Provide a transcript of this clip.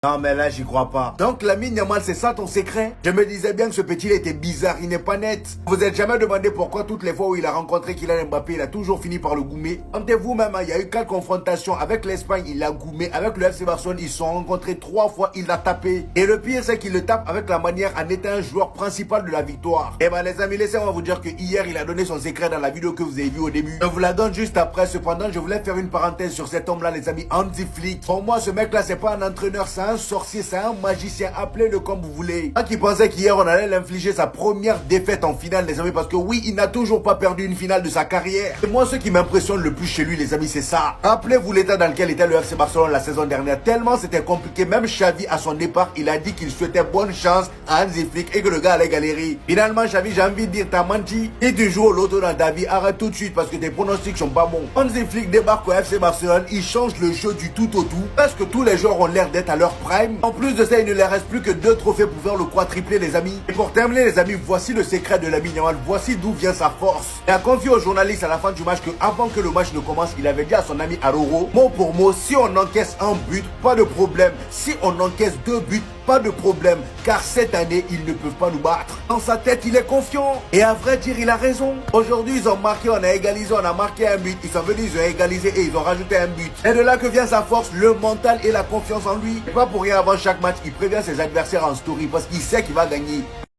Non mais là j'y crois pas. Donc Lamine Yamal c'est ça ton secret? Je me disais bien que ce petit là était bizarre, il n'est pas net. Vous êtes jamais demandé pourquoi toutes les fois où il a rencontré Kylian Mbappé, il a toujours fini par le goumer? Comptez-vous même, il y a eu 4 confrontations avec l'Espagne, il l'a goumé. Avec le FC Barcelone, ils se sont rencontrés 3 fois, il l'a tapé. Et le pire c'est qu'il le tape avec la manière en étant un joueur principal de la victoire. Et ben les amis, laissez-moi vous dire que hier il a donné son secret dans la vidéo que vous avez vue au début. Je vous la donne juste après. Cependant, je voulais faire une parenthèse sur cet homme là les amis, Hansi Flick. Pour moi ce mec là c'est pas un entraîneur, c'est un sorcier, c'est un magicien, appelez-le comme vous voulez. Moi qui pensais qu'hier on allait l'infliger sa première défaite en finale les amis, parce que oui, il n'a toujours pas perdu une finale de sa carrière. Et moi ce qui m'impressionne le plus chez lui les amis, c'est ça. Rappelez-vous l'état dans lequel était le FC Barcelone la saison dernière, tellement c'était compliqué. Même Xavi à son départ, il a dit qu'il souhaitait bonne chance à Hansi Flick et que le gars allait galérer. Finalement Xavi, j'ai envie de dire, t'as menti. Et tu joues au loto dans ta vie, arrête tout de suite parce que tes pronostics sont pas bons. Hansi Flick débarque au FC Barcelone, il change le jeu du tout au tout, parce que tous les joueurs ont l'air d'être à leur prime. En plus de ça, il ne leur reste plus que 2 trophées pour faire le quadruplé les amis. Et pour terminer les amis, voici le secret de Lamine Yamal, voici d'où vient sa force. Il a confié aux journalistes à la fin du match que avant que le match ne commence, il avait dit à son ami Aroro, mot pour mot, si on encaisse un but, pas de problème. Si on encaisse 2 buts, pas de problème, car cette année, ils ne peuvent pas nous battre. Dans sa tête, il est confiant. Et à vrai dire, il a raison. Aujourd'hui, ils ont marqué, on a égalisé, on a marqué un but. Ils sont venus, ils ont égalisé et ils ont rajouté un but. Et de là que vient sa force, le mental et la confiance en lui. Et pas pour rien, avant chaque match, il prévient ses adversaires en story parce qu'il sait qu'il va gagner.